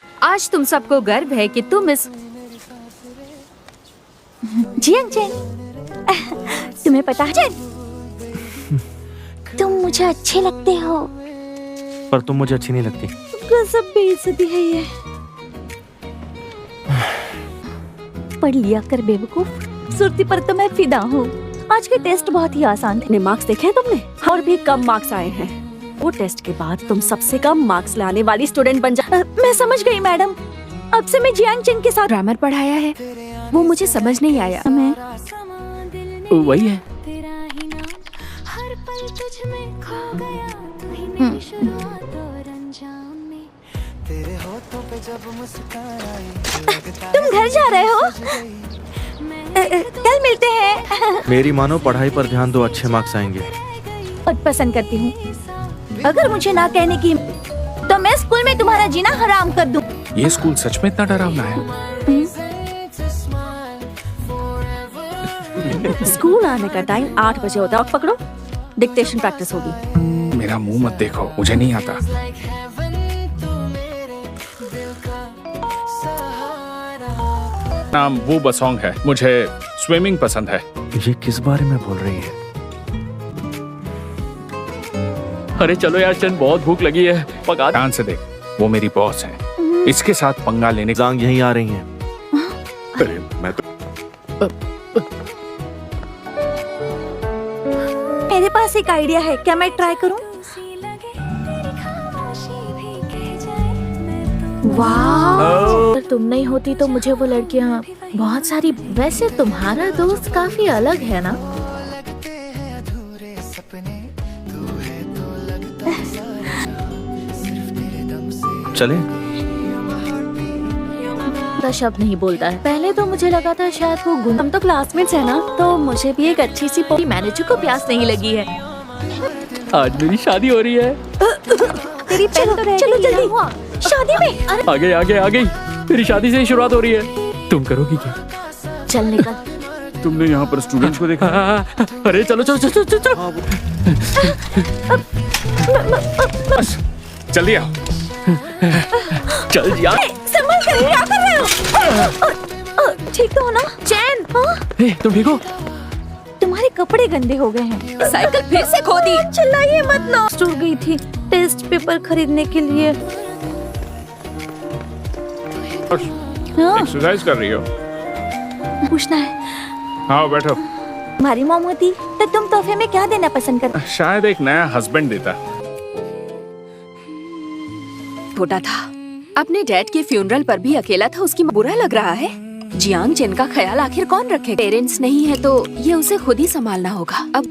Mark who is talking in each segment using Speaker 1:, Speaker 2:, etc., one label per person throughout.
Speaker 1: आज तुम सबको गर्व है कि तुम इस
Speaker 2: जियांग चेन, तुम्हें पता है तुम मुझे अच्छे लगते हो।
Speaker 3: पर तुम मुझे अच्छी नहीं लगती।
Speaker 2: गजब बेइज्जती है ये। पढ़ लिया कर बेवकूफ, सुरती पर तो मैं फिदा हूँ। आज के टेस्ट बहुत ही आसान थे।
Speaker 4: मार्क्स देखे हैं तुमने? और भी कम मार्क्स आए हैं। वो टेस्ट के बाद तुम सबसे कम मार्क्स लाने वाली स्टूडेंट बन जा।
Speaker 2: मैं समझ गई मैडम, अब से मैं जियांग चेन के साथ
Speaker 1: ग्रामर पढ़ाया है, वो मुझे समझ नहीं आया।
Speaker 2: मैं
Speaker 3: वही है।
Speaker 2: तुम घर जा रहे हो? कल मिलते हैं।
Speaker 3: मेरी मानो, पढ़ाई पर ध्यान दो, अच्छे मार्क्स आएंगे।
Speaker 2: बहुत पसंद करती हूँ। अगर मुझे ना कहने की तो मैं स्कूल में तुम्हारा जीना हराम कर दूँ।
Speaker 5: ये स्कूल सच में इतना डरावना है?
Speaker 4: स्कूल आने का टाइम 8 बजे होता है। और पकड़ो, डिक्टेशन प्रैक्टिस होगी।
Speaker 5: मेरा मुंह मत देखो, मुझे नहीं आता। नाम वो बसोंग है। मुझे स्विमिंग पसंद है।
Speaker 3: ये किस बारे में बोल रही है?
Speaker 5: अरे चलो यार चंद, बहुत भूख लगी है, पका। ध्यान से देख, वो मेरी बॉस है। इसके साथ पंगा लेने
Speaker 3: जांग यहीं आ रही हैं।
Speaker 5: अरे मैं तो
Speaker 2: मेरे पास एक आइडिया है, क्या मैं ट्राई करूं? वाह,
Speaker 6: अगर तुम नहीं होती तो मुझे वो लड़कियां बहुत सारी। वैसे तुम्हारा दोस्त काफी अलग है ना?
Speaker 3: चले?
Speaker 6: शब्द नहीं बोलता है। पहले तो मुझे लगा था शायद वो हम तो क्लासमेट्स है ना, तो मुझे भी एक अच्छी सी मैनेजर को प्यास नहीं लगी है।
Speaker 5: आज मेरी शादी हो रही है।
Speaker 2: तेरी पेन तो रह
Speaker 6: चलो
Speaker 2: गई
Speaker 6: जल्दी
Speaker 2: है।
Speaker 6: हुआ शादी में। अरे
Speaker 5: आ गई। मेरी शादी से ही शुरुआत हो रही है। तुम करोगी क्या?
Speaker 6: चल निकल।
Speaker 5: तुमने यहाँ पर स्टूडेंट्स को देखा? अरे चलो। बस, जल्दी आओ। चल यार।
Speaker 2: संभल कर, क्या कर रहे हो? ठीक तो हो ना? चैन,
Speaker 5: तुम ठीक हो?
Speaker 2: तुम्हारे कपड़े गंदे हो गए हैं।
Speaker 1: साइकिल फिर से खो दी।
Speaker 2: चिल्लाइए मत ना। टूट गई थी टेस्ट पेपर खरीदने के लिए। हाँ,
Speaker 5: एक्सरसाइज कर रही हो?
Speaker 2: पूछना है।
Speaker 5: हाँ बैठो।
Speaker 2: तुम्हारी मॉम होती तो तुम तोहफे में क्या देना पसंद करते?
Speaker 5: शायद एक नया हस्बैंड देता।
Speaker 1: छोटा था, अपने डैड के फ्यूनरल पर भी अकेला था। उसकी बुरा लग रहा है। जियांग चेन का ख्याल आखिर कौन रखे? पेरेंट्स नहीं है तो ये उसे खुद ही संभालना होगा। अब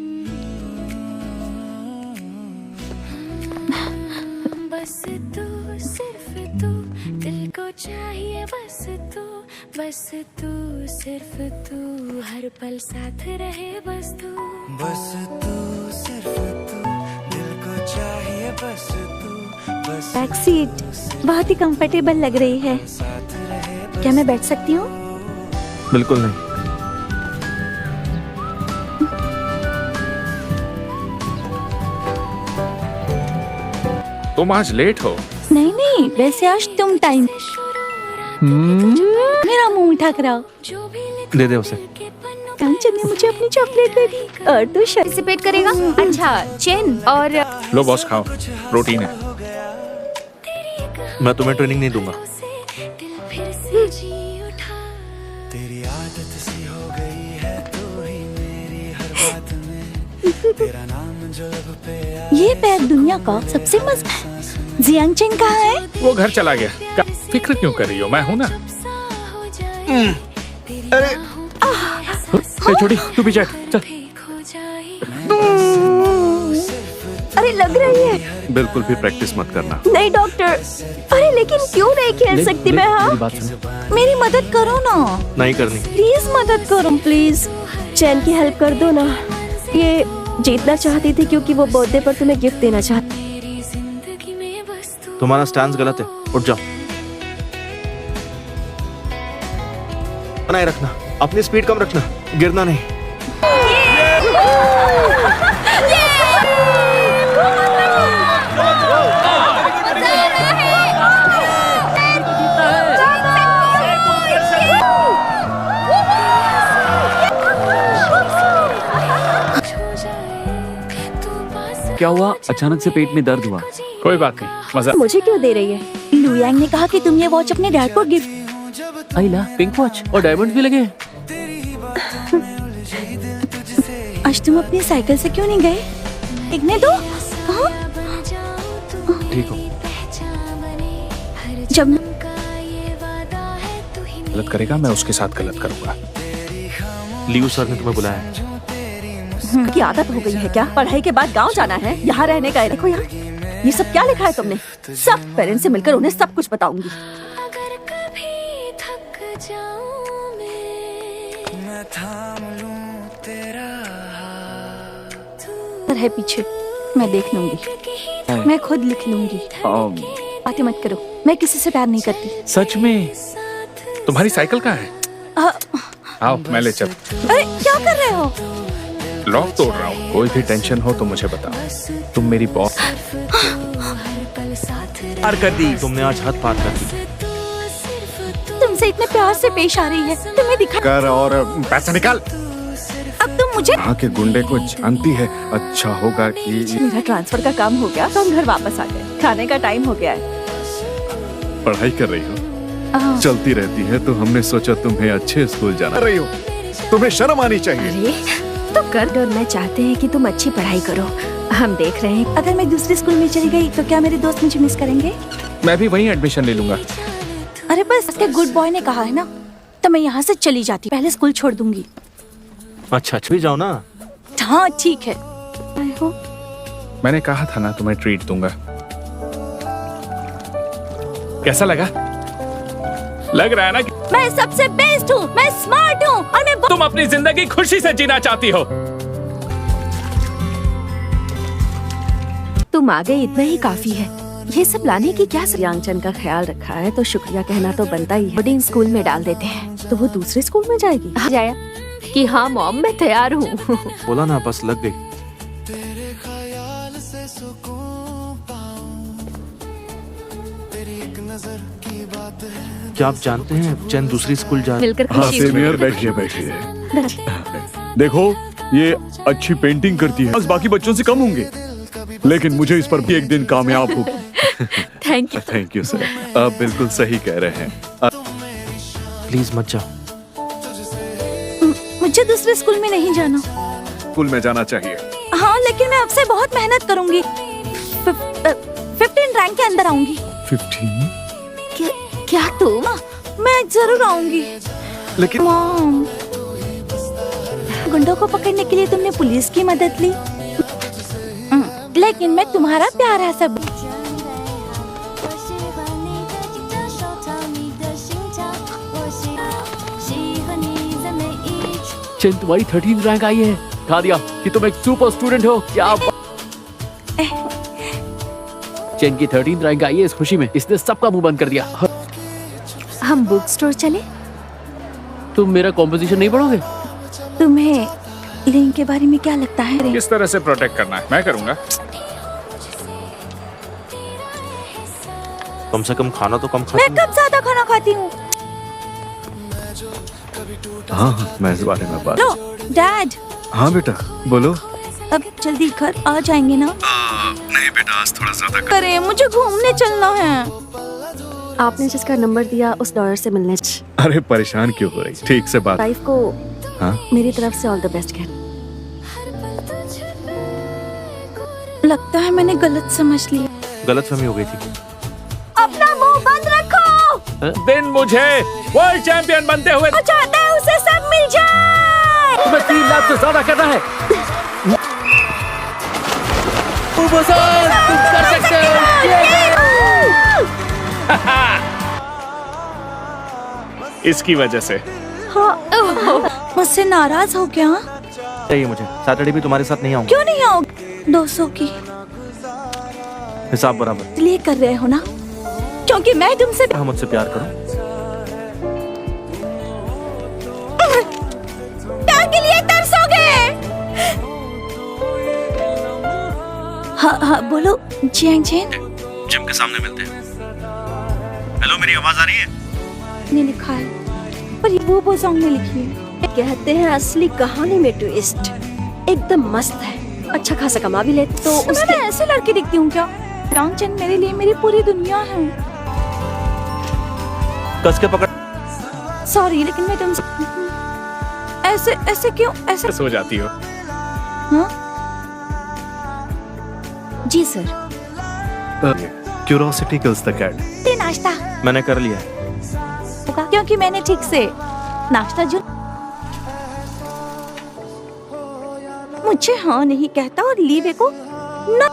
Speaker 7: बस तू, सिर्फ तू, दिल को चाहिए बस तू, सिर्फ तू, हर पल साथ रहे बस तू।
Speaker 8: बस तू, सिर्फ तू, दिल को चाहिए बस तू।
Speaker 2: बैक सीट बहुत ही कंफर्टेबल लग रही है। क्या मैं बैठ सकती हूँ?
Speaker 3: बिल्कुल नहीं।
Speaker 5: तुम आज लेट हो।
Speaker 2: नहीं, वैसे आज तुम टाइम। मेरा मुंह उठा कराओ।
Speaker 3: दे दे उसे।
Speaker 2: कंचन ने मुझे अपनी चॉकलेट दे दी और तू
Speaker 1: पार्टिसिपेट करेगा? अच्छा चेन, और
Speaker 5: लो बॉस, खाओ, प्रोटीन है।
Speaker 3: मैं तुम्हें ट्रेनिंग नहीं दूंगा।
Speaker 8: तेरी आदत सी हो गई है, तू ही मेरी हर बात में, तेरा नाम जो लब पे आए।
Speaker 2: ये पैर दुनिया का सबसे मस्त। जियांग चेन कहाँ है?
Speaker 5: वो घर चला गया। फिक्र क्यों कर रही हो, मैं हूँ ना। अरे छोटी, तू पीछे चल।
Speaker 2: अरे लग रही है।
Speaker 3: बिल्कुल भी प्रैक्टिस मत करना।
Speaker 2: नहीं डॉक्टर। अरे लेकिन क्यों नहीं खेल सकती मैं? हाँ, मेरी मदद करो ना।
Speaker 3: नहीं करनी।
Speaker 2: प्लीज मदद करो प्लीज। चैन की हेल्प कर दो ना। ये जीतना चाहती थी क्योंकि वो बर्थडे पर तुम्हें गिफ्ट देना चाहती।
Speaker 3: तुम्हारा स्टैंड गलत है, उठ जाओ। बनाए रखना, अपनी स्पीड कम रखना, गिरना नहीं।
Speaker 5: क्या हुआ? अचानक से पेट में दर्द हुआ। कोई बात नहीं, मजा।
Speaker 2: मुझे क्यों दे रही है?
Speaker 4: लुयांग ने कहा कि तुम ये वॉच अपने डैड को गिफ्ट।
Speaker 5: आइला, पिंक वॉच और डायमंड भी लगे।
Speaker 4: आज तुम अपनी साइकिल से क्यों नहीं गए? देखने दो। हाँ?
Speaker 3: ठीक हो?
Speaker 4: जब
Speaker 5: गलत करेगा मैं उसके साथ गलत करूंगा।
Speaker 3: लियू सर ने तुम्हें बुलाया है।
Speaker 4: की आदत हो गई है क्या? पढ़ाई के बाद गांव जाना है, यहाँ रहने का है। देखो यहाँ, ये सब क्या लिखा है तुमने? सब पेरेंट्स से मिलकर उन्हें सब कुछ बताऊंगी।
Speaker 7: अगर कभी थक जाऊं मैं
Speaker 8: थाम लूं तेरा
Speaker 4: है पीछे, मैं देख लूंगी, मैं खुद लिख लूंगी। बातें मत करो, मैं किसी से प्यार नहीं करती।
Speaker 5: सच में? तुम्हारी साइकिल कहाँ है? आओ मैं ले चल।
Speaker 4: अरे क्या कर रहे हो?
Speaker 5: लॉक तोड़ रहा हूँ। कोई भी टेंशन हो तो मुझे बताओ, तुम मेरी बॉस।
Speaker 3: पार कर दी तुमने, आज हद पार कर दी।
Speaker 4: तुमसे इतने प्यार से पेश आ रही है, तुम्हें दिखा
Speaker 9: कर और पैसा निकाल।
Speaker 4: अब तुम मुझे
Speaker 9: यहाँ के गुंडे को जानती है। अच्छा होगा कि
Speaker 4: मेरा ट्रांसफर का काम हो गया तो हम घर वापस आ गए। खाने का टाइम हो गया है।
Speaker 9: पढ़ाई कर रही हो, चलती रहती है, तो हमने सोचा तुम्हें अच्छे स्कूल जाना रही हो, तुम्हें शर्म आनी चाहिए।
Speaker 2: अरे तो कर दो, मैं चाहते हैं कि तुम अच्छी पढ़ाई करो, हम देख रहे हैं।
Speaker 4: अगर मैं दूसरे स्कूल में चली गई तो क्या मेरे दोस्त मुझे मिस करेंगे?
Speaker 5: मैं भी वहीं एडमिशन ले लूंगा।
Speaker 4: अरे बस, उसके गुड बॉय ने कहा है ना, तो मैं यहाँ से चली जाती, पहले स्कूल छोड़ दूंगी।
Speaker 3: अच्छा भी जाओ ना।
Speaker 4: हाँ ठीक है।
Speaker 5: मैंने कहा था ना तुम्हें ट्रीट दूंगा। कैसा लगा? लग रहा है ना कि
Speaker 4: मैं सबसे बेस्ट हूँ, मैं स्मार्ट हूँ और मैं
Speaker 5: तुम अपनी जिंदगी खुशी से जीना चाहती हो।
Speaker 2: तुम आ गए, इतना ही काफी है। ये सब लाने की क्या
Speaker 4: यांगचन का ख्याल रखा है तो शुक्रिया कहना तो बनता ही है।
Speaker 2: बोर्डिंग स्कूल में डाल देते हैं।
Speaker 4: तो वो दूसरे स्कूल में जाएगी?
Speaker 2: जाया कि हाँ मॉम, मैं तैयार हूँ।
Speaker 3: बोला ना, बस लग गई। क्या आप जानते हैं चैन दूसरी स्कूल जा रही है?
Speaker 2: मिलकर
Speaker 9: हाँ
Speaker 2: खुशी
Speaker 9: सेम
Speaker 2: हुई।
Speaker 9: हियर, बैठिए बैठिए। देखो ये अच्छी पेंटिंग करती है, बस बाकी बच्चों से कम होंगे, लेकिन मुझे इस पर भी एक दिन कामयाब होगी।
Speaker 2: Thank you.
Speaker 9: Thank you sir, आप बिल्कुल सही कह रहे हैं।
Speaker 3: प्लीज मत जाओ।
Speaker 4: मुझे दूसरे स्कूल में नहीं जाना।
Speaker 9: स्कूल में जाना चाहिए।
Speaker 4: हाँ लेकिन मैं आपसे बहुत मेहनत करूंगी। 15 रैंक के अंदर आऊंगी।
Speaker 9: 15?
Speaker 2: क्या तुम?
Speaker 4: मैं जरूर आऊंगी।
Speaker 3: लेकिन
Speaker 4: मॉम, गुंडों को पकड़ने के लिए तुमने पुलिस की मदद ली, लेकिन मैं तुम्हारा प्यारा सब।
Speaker 5: चैन तुम्हारी 13 रैंक आई है। कहा दिया कि तुम एक सुपर स्टूडेंट हो। क्या चैन की 13 रैंक आई है, इस खुशी में इसने सबका मुंह बंद कर दिया।
Speaker 2: हम बुक स्टोर चले?
Speaker 5: तुम मेरा कॉम्पोजिशन नहीं पढ़ोगे?
Speaker 4: तुम्हें लिंग के बारे में क्या लगता है?
Speaker 5: किस तरह से प्रोटेक्ट करना है मैं करूंगा।
Speaker 3: कम से कम खाना तो कम
Speaker 4: मैं
Speaker 3: खाती
Speaker 4: कब ज्यादा खाना खाती हूँ?
Speaker 9: हाँ मैं इस बारे में बात।
Speaker 4: लो डैड।
Speaker 9: हाँ बेटा बोलो।
Speaker 4: अब जल्दी घर आ जाएंगे ना?
Speaker 9: नहीं बेटा, आज थोड़ा ज्यादा
Speaker 4: करे, मुझे घूमने चलना है।
Speaker 2: आपने जिसका नंबर दिया उस लॉयर से मिलने।
Speaker 9: अरे परेशान क्यों हो रही, ठीक से बात।
Speaker 2: वाइफ को
Speaker 9: हाँ
Speaker 2: मेरी तरफ से ऑल द बेस्ट कह।
Speaker 4: लगता है मैंने गलत समझ लिया।
Speaker 3: गलतफहमी हो गई थी।
Speaker 4: अपना मुंह बंद रखो।
Speaker 5: दिन मुझे वर्ल्ड चैंपियन बनते हुए
Speaker 4: चाहता है उसे सब मिल जाए।
Speaker 5: तुम्हें 3 लाख से ज्यादा करना है। तुम कर सकते हो। इसकी वजह से
Speaker 4: मुझसे नाराज हो क्या?
Speaker 3: चाहिए मुझे। सैटरडे भी तुम्हारे साथ नहीं आऊंगा।
Speaker 4: क्यों नहीं आओगे? 200 की
Speaker 3: हिसाब बराबर।
Speaker 4: इसलिए कर रहे हो ना क्योंकि मैं तुमसे
Speaker 3: हाँ, मुझसे प्यार करो।
Speaker 4: प्यार के लिए तरसोगे? हाँ हाँ बोलो। चैन चैन
Speaker 3: जिम के सामने मिलते हैं। हेलो, मेरी आवाज आ रही है?
Speaker 4: ने लिखा है पर ये वो सॉन्ग में लिखी है।
Speaker 2: कहते हैं असली कहानी में ट्विस्ट एकदम मस्त है। अच्छा खासा कमा भी ले तो
Speaker 4: मैं ऐसे लड़की दिखती हूँ क्या? जियांग चेन मेरे लिए मेरी पूरी दुनिया है।
Speaker 3: कस के पकड़।
Speaker 4: सॉरी, लेकिन मैं तुमसे ऐसे ऐसे क्यों ऐसे
Speaker 5: सो जाती हो?
Speaker 1: जी sir.
Speaker 3: Curiosity kills the cat.
Speaker 4: ये नाश्ता
Speaker 3: मैंने कर लिया।
Speaker 4: होगा क्योंकि मैंने ठीक से नाश्ता जो मुझे हाँ नहीं कहता और लीवे को ना।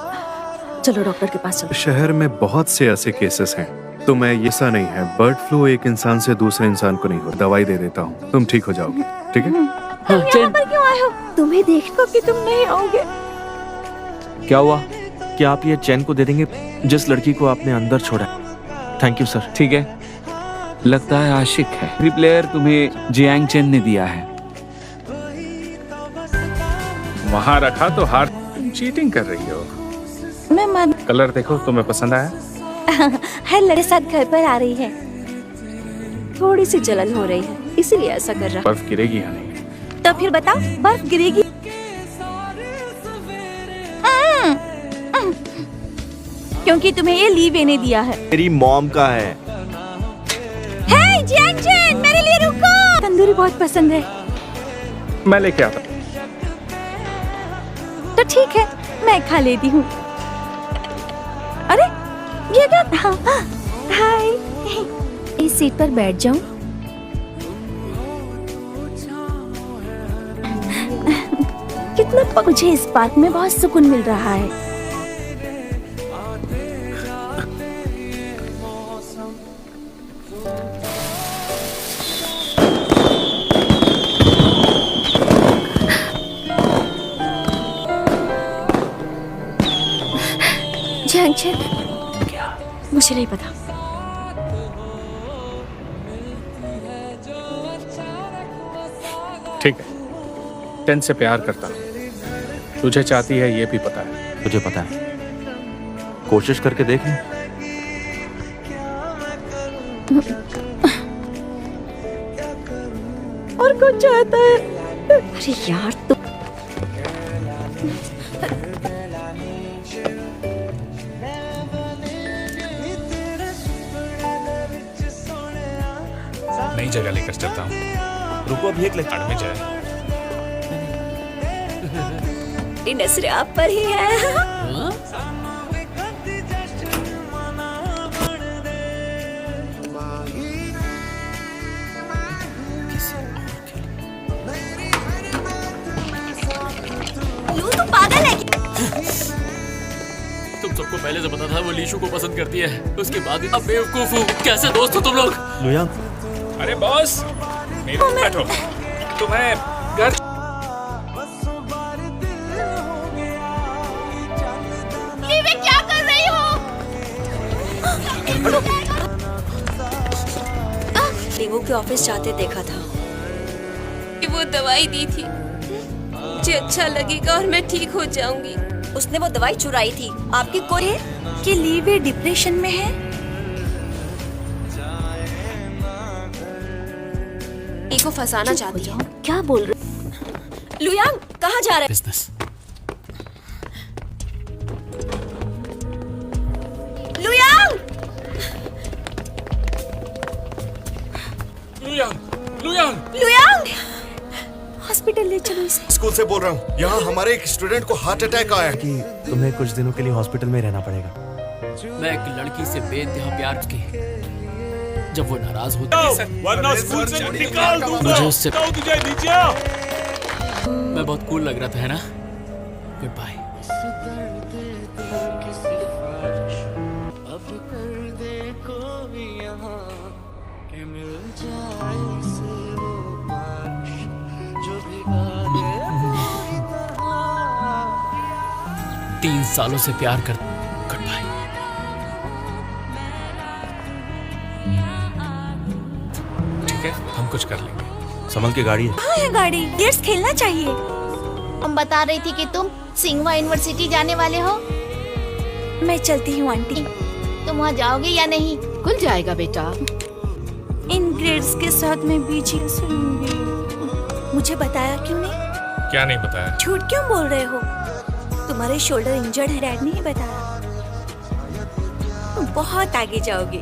Speaker 4: चलो डॉक्टर के पास चलो।
Speaker 10: शहर में बहुत से ऐसे केसेस हैं, तो मैं ऐसा नहीं है। बर्ड फ्लू एक इंसान से दूसरे इंसान को नहीं हो। दवाई दे देता हूँ, तुम ठीक हो जाओगे, ठीक है?
Speaker 4: तुम यहाँ पर क्यों आए हो? तुम्हें देखो कि तुम नहीं आओगे।
Speaker 3: क्या हुआ? क्या आप ये चैन को दे देंगे जिस लड़की को आपने अंदर छोड़ा? Thank you sir.
Speaker 5: ठीक है, लगता है आशिक है। भी प्लेयर तुम्हें जियांग चेन ने दिया है। वहां रखा तो हार। चीटिंग कर रही हो।
Speaker 4: मैं मान
Speaker 5: कलर देखो, तुम्हें पसंद आया?
Speaker 4: हर लड़के साथ घर पर आ रही है।
Speaker 2: थोड़ी सी जलन हो रही है, इसीलिए ऐसा कर रहा।
Speaker 5: बर्फ गिरेगी या नहीं?
Speaker 4: तो फिर बताओ, बर्फ गिरेगी? क्योंकि तुम्हें ये लीवे ने दिया है।
Speaker 3: मेरी मॉम का है।
Speaker 4: हे जियांग चेन, मेरे लिए रुको। तंदूरी बहुत पसंद है।
Speaker 5: मैं लेके आता।
Speaker 4: तो ठीक है, मैं खा लेती हूँ। अरे ये क्या था? हाय,
Speaker 2: इस सीट पर बैठ जाऊं?
Speaker 4: कितना मुझे इस पार्क में बहुत सुकून मिल रहा है।
Speaker 2: जियांग चेन, मुझे नहीं पता।
Speaker 5: ठीक है, टेन से प्यार करता हूँ। तुझे चाहती है ये भी पता है।
Speaker 3: मुझे पता है। कोशिश करके देख ले।
Speaker 4: और कुछ चाहता है?
Speaker 2: अरे यार, तो
Speaker 5: नई जगह लेकर चलता हूँ।
Speaker 3: रुको, अभी एक
Speaker 5: लड़ में जाए।
Speaker 2: नजर आप पर ही है।
Speaker 4: लू तो पागल है।
Speaker 11: तुम सबको पहले से पता था वो लीशु को पसंद करती है। उसके बाद अब बेवकूफ हूँ। कैसे दोस्त हो तुम लोग?
Speaker 3: लुयांग,
Speaker 5: अरे बॉस, मेरे बैठो। तुम्हें घर
Speaker 4: क्या कर रही हो?
Speaker 2: लीवू के ऑफिस जाते देखा था।
Speaker 1: वो दवाई दी थी, मुझे अच्छा लगेगा और मैं ठीक हो जाऊंगी।
Speaker 2: उसने वो दवाई चुराई थी। आपकी कोई
Speaker 4: कि लीवे डिप्रेशन में है।
Speaker 1: को फंसाना चाहती है।
Speaker 2: क्या बोल रहे? लुयांग, कहाँ जा रहे हैं?
Speaker 11: बिजनेस।
Speaker 4: लुयांग! लुयांग! हॉस्पिटल ले चलो इसे।
Speaker 10: स्कूल से बोल रहा हूँ, यहाँ हमारे एक स्टूडेंट को हार्ट अटैक आया है।
Speaker 3: कि तुम्हें कुछ दिनों के लिए हॉस्पिटल में रहना पड़ेगा।
Speaker 11: मैं एक लड़की से बेइंतहा प्यार की, जब वो नाराज होती है
Speaker 9: वरना स्कूल से निकाल दूंगा।
Speaker 11: मुझे उससे
Speaker 9: तुझे नीचे आ।
Speaker 11: मैं बहुत कूल लग रहा था, है ना? Goodbye. तीन सालों से प्यार कर। Goodbye.
Speaker 5: ठीक है, हम कुछ कर लेंगे।
Speaker 3: संभल के गाड़ी है।
Speaker 4: कहाँ है गाड़ी? गेट्स खेलना चाहिए।
Speaker 6: तुम बता रही थी कि तुम सिंघवा यूनिवर्सिटी जाने वाले हो।
Speaker 4: मैं चलती हूँ आंटी।
Speaker 6: तुम वहाँ जाओगे या नहीं?
Speaker 1: खुल जाएगा बेटा।
Speaker 4: इन ग्रेड्स के साथ मैं बीजीएस लूंगी। मुझे बताया क्यों नहीं?
Speaker 5: क्या नहीं बताया?
Speaker 4: झूठ क्यों बोल रहे हो?
Speaker 12: तुम्हारे शोल्डर इंजर्ड है, डैड ने बताया। तुम बहुत आगे जाओगे।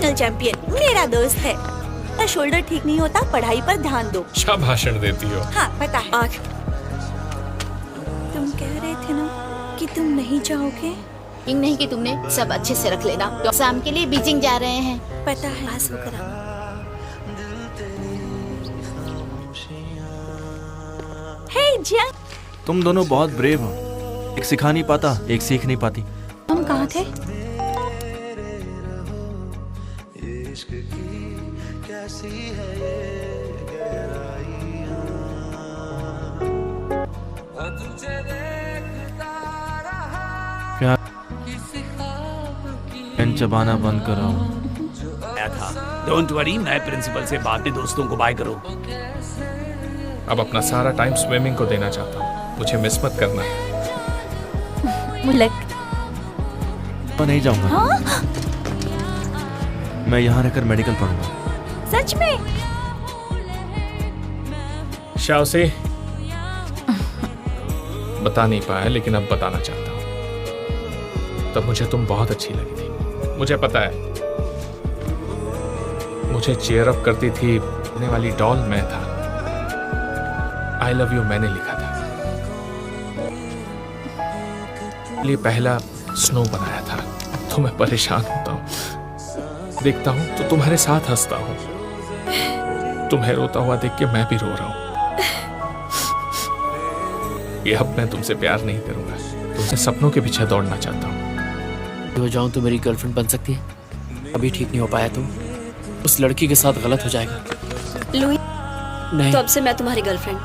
Speaker 12: चल चैंपियन, मेरा दोस्त है। शोल्डर ठीक नहीं होता, पढ़ाई पर ध्यान दो।
Speaker 5: क्या भाषण देती हो?
Speaker 12: हाँ पता है। आँख। तुम कह रहे थे ना कि तुम नहीं जाओगे?
Speaker 6: नहीं कि तुमने सब अच्छे से रख लेना, तो शाम के लिए बीजिंग जा रहे हैं।
Speaker 12: पता है, पास होकर आना। हे जियांग,
Speaker 3: तुम दोनों बहुत ब्रेव हो। एक सिखा नहीं पाता, एक सीख नहीं पाती।
Speaker 12: हम कहाँ थे?
Speaker 3: क्या पेन चबाना बंद करो।
Speaker 11: था। डोंट वरी, मैं प्रिंसिपल से बाद में दोस्तों को बाय करो।
Speaker 5: अब अपना सारा टाइम स्विमिंग को देना चाहता हूँ, मुझे मिस मत करना।
Speaker 3: मैं नहीं जाऊंगा।
Speaker 12: हाँ?
Speaker 3: मैं यहाँ रहकर मेडिकल पढ़ूंगा।
Speaker 12: सच में?
Speaker 5: शाओसी, बता नहीं पाया लेकिन अब बताना चाहता हूँ। तब मुझे तुम बहुत अच्छी लगी थी, मुझे पता है। मुझे चीयर अप करती थी बनने वाली डॉल मैं था। आई लव यू मैंने लिखा था। लिए पहला स्नो बनाया था। तो मैं परेशान होता हूँ, देखता हूँ तो तुम्हारे साथ हंसता हूँ। तुम्हें रोता हुआ देख के मैं भी रो रहा हूँ। ये अब मैं तुमसे प्यार नहीं करूंगा, तुमसे सपनों के पीछे दौड़ना चाहता हूँ।
Speaker 11: हो जाऊं तो मेरी गर्लफ्रेंड बन सकती है। अभी ठीक नहीं हो पाया तो उस लड़की के साथ गलत हो जाएगा।
Speaker 2: लुई,
Speaker 11: नहीं
Speaker 2: तो अब से मैं तुम्हारी गर्लफ्रेंड।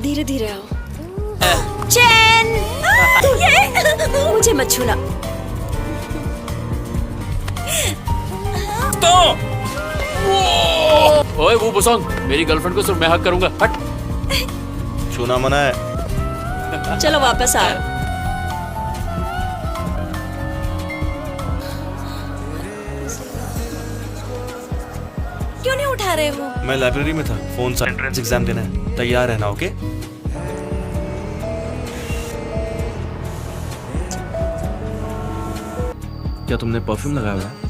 Speaker 2: धीरे धीरे आओ।
Speaker 12: चैन!
Speaker 2: मुझे मत छूना।
Speaker 11: तो ओए वो बुसोंग, मेरी गर्लफ्रेंड को सिर्फ मैं हक करूंगा। हट।
Speaker 3: छूना मना है।
Speaker 2: चलो वापस आओ।
Speaker 12: क्यों नहीं उठा रहे हो?
Speaker 3: मैं लाइब्रेरी में था, फोन से एंट्रेंस एग्जाम देना है, तैयार रहना। ओके? क्या तुमने परफ्यूम लगाया हुआ है?